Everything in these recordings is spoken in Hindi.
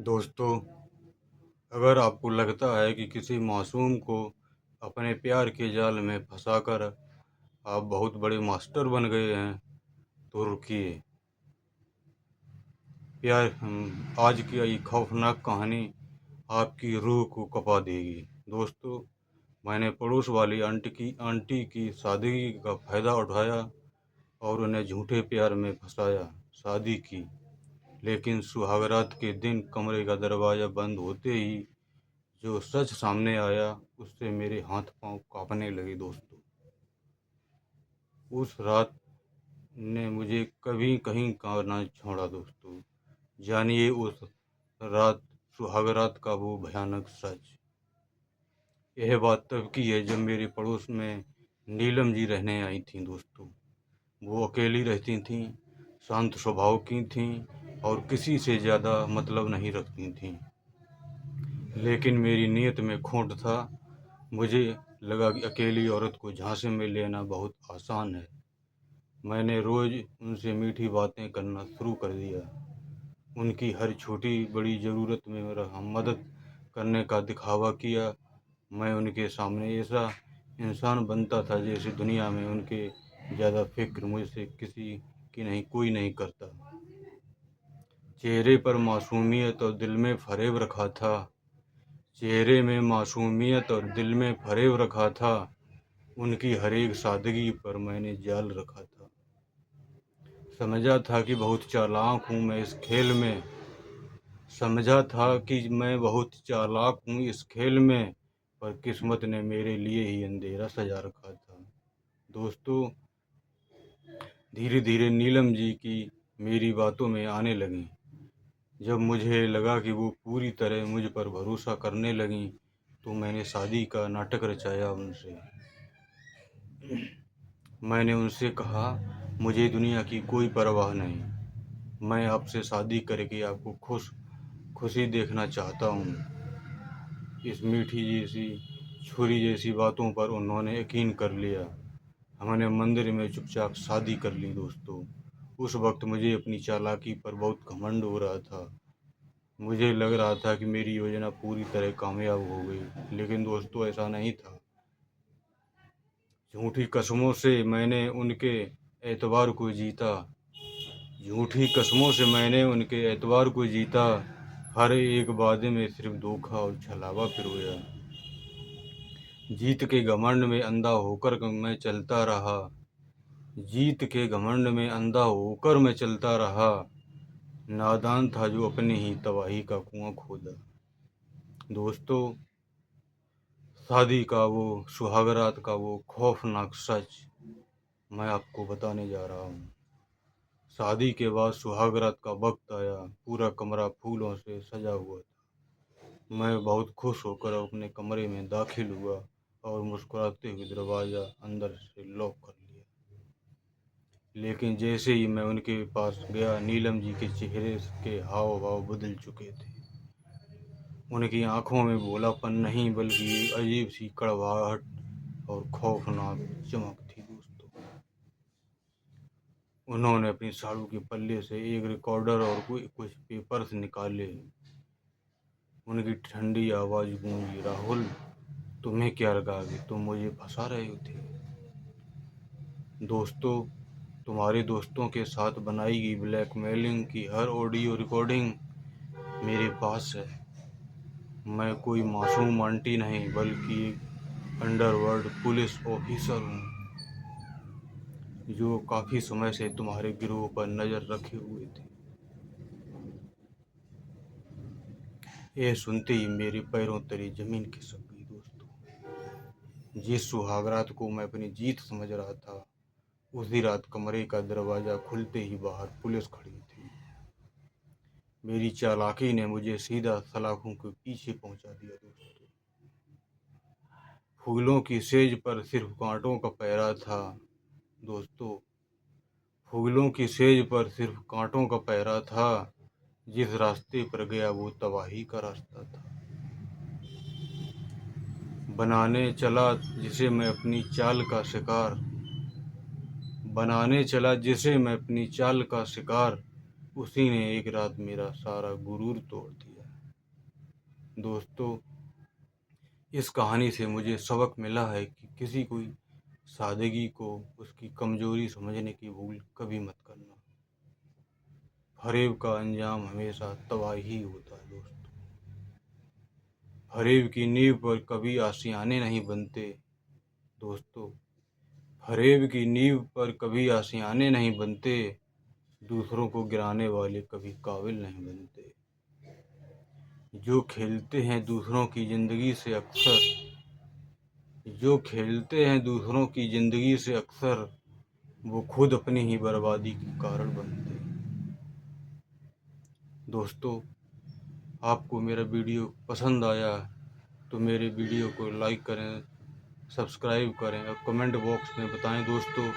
दोस्तों, अगर आपको लगता है कि किसी मासूम को अपने प्यार के जाल में फंसाकर आप बहुत बड़े मास्टर बन गए हैं, तो रुकिए। आज की ये खौफनाक कहानी आपकी रूह को कँपा देगी। दोस्तों, मैंने पड़ोस वाली आंटी की सादगी का फ़ायदा उठाया और उन्हें झूठे प्यार में फँसाया। शादी की, लेकिन सुहागरात के दिन कमरे का दरवाज़ा बंद होते ही जो सच सामने आया, उससे मेरे हाथ-पाँव काँपने लगे दोस्तों। उस रात ने मुझे कभी कहीं का ना छोड़ा दोस्तों। जानिए उस रात सुहागरात का वो भयानक सच। यह बात तब की है जब मेरे पड़ोस में नीलम जी रहने आई थीं दोस्तों। वो अकेली रहती थीं, शांत स्वभाव की थीं और किसी से ज़्यादा मतलब नहीं रखती थीं। लेकिन मेरी नीयत में खोट था। मुझे लगा कि अकेली औरत को झांसे में लेना बहुत आसान है। मैंने रोज़ उनसे मीठी बातें करना शुरू कर दिया। उनकी हर छोटी-बड़ी ज़रूरत में मेरा मदद करने का दिखावा किया। मैं उनके सामने ऐसा इंसान बनता था जैसे दुनिया में उनके ज़्यादा फ़िक्र मुझसे किसी की नहीं कोई नहीं करता। चेहरे पर मासूमियत और दिल में फ़रेब रखा था। चेहरे में मासूमियत और दिल में फ़रेब रखा था। उनकी हर एक सादगी पर मैंने जाल रखा था। समझा था कि बहुत चालाक हूँ मैं इस खेल में। समझा था कि मैं बहुत चालाक हूँ इस खेल में, पर किस्मत ने मेरे लिए ही अंधेरा सजा रखा था। दोस्तों, धीरे-धीरे नीलम जी की मेरी बातों में आने लगीं। जब मुझे लगा कि वो पूरी तरह मुझ पर भरोसा करने लगीं, तो मैंने शादी का नाटक रचाया उनसे। मैंने उनसे कहा, मुझे दुनिया की कोई परवाह नहीं। मैं आपसे शादी करके आपको खुशी देखना चाहता हूँ। इस मीठी जैसी छुरी जैसी बातों पर उन्होंने यकीन कर लिया। हमने मंदिर में चुपचाप शादी कर ली दोस्तों। उस वक्त मुझे अपनी चालाकी पर बहुत घमंड हो रहा था। मुझे लग रहा था कि मेरी योजना पूरी तरह कामयाब हो गई, लेकिन दोस्तों ऐसा नहीं था। झूठी कस्मों से मैंने उनके एतबार को जीता। झूठी कस्मों से मैंने उनके एतबार को जीता। हर एक वादे में सिर्फ धोखा और छलावा पिरोया। जीत के घमंड में अंधा होकर मैं चलता रहा। जीत के घमंड में अंधा होकर मैं चलता रहा। नादान था जो अपनी ही तबाही का कुआं खोदा। दोस्तों, शादी का वो सुहागरात का वो खौफनाक सच मैं आपको बताने जा रहा हूँ। शादी के बाद सुहागरात का वक्त आया। पूरा कमरा फूलों से सजा हुआ था। मैं बहुत खुश होकर अपने कमरे में दाखिल हुआ और मुस्कुराते हुए दरवाज़ा अंदर से लॉक कर लिया। लेकिन जैसे ही मैं उनके पास गया, नीलम जी के चेहरे के हाव-भाव बदल चुके थे। उनकी आँखों में भोलापन नहीं, बल्कि एक अजीब-सी कड़वाहट और खौफनाक चमक थी दोस्तों। उन्होंने अपनी साड़ू के पल्ले से एक रिकॉर्डर और कुछ पेपर्स निकाले। उनकी ठंडी आवाज़ गूंजी, राहुल, तुम्हें क्या लगा कि तुम मुझे फंसा रहे थे? दोस्तों, तुम्हारे दोस्तों के साथ बनाई गई ब्लैकमेलिंग की हर ऑडियो रिकॉर्डिंग मेरे पास है। मैं कोई मासूम आंटी नहीं, बल्कि एक अंडरवर्ल्ड पुलिस ऑफिसर हूँ, जो काफ़ी समय से तुम्हारे गिरोह पर नज़र रखे हुए थे। यह सुनते ही मेरे पैरों तले ज़मीन खिसक गई दोस्तों। जिस सुहागरात को मैं अपनी जीत समझ रहा था, उसी रात कमरे का दरवाज़ा खुलते ही बाहर पुलिस खड़ी थी। मेरी चालाकी ने मुझे सीधा सलाखों के पीछे पहुंचा दिया दोस्तों। फूलों की सेज पर सिर्फ कांटों का पहरा था दोस्तों। फूलों की सेज पर सिर्फ कांटों का पहरा था। जिस रास्ते पर गया वो तबाही का रास्ता था। बनाने चला जिसे मैं अपनी चाल का शिकार बनाने चला जिसे मैं अपनी चाल का शिकार, उसी ने एक रात मेरा सारा गुरूर तोड़ दिया। दोस्तों, इस कहानी से मुझे सबक मिला है कि किसी कोई सादगी को उसकी कमजोरी समझने की भूल कभी मत करना। फरेब का अंजाम हमेशा तबाही ही होता है दोस्तों। फरेब की नींव पर कभी आशियाने नहीं बनते दोस्तों। फरेब की नींव पर कभी आशियाने नहीं बनते, दूसरों को गिराने वाले कभी काबिल नहीं बनते। जो खेलते हैं दूसरों की जिंदगी से अक्सर, जो खेलते हैं दूसरों की जिंदगी से अक्सर, वो खुद अपनी ही बर्बादी के कारण बनते हैं। दोस्तों, आपको मेरा वीडियो पसंद आया तो मेरे वीडियो को लाइक करें, सब्सक्राइब करें और कमेंट बॉक्स में बताएं दोस्तों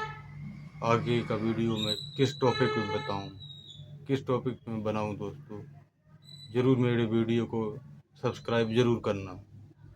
आगे का वीडियो मैं किस टॉपिक पे बताऊं, किस टॉपिक पे बनाऊं दोस्तों। ज़रूर मेरे वीडियो को सब्सक्राइब ज़रूर करना।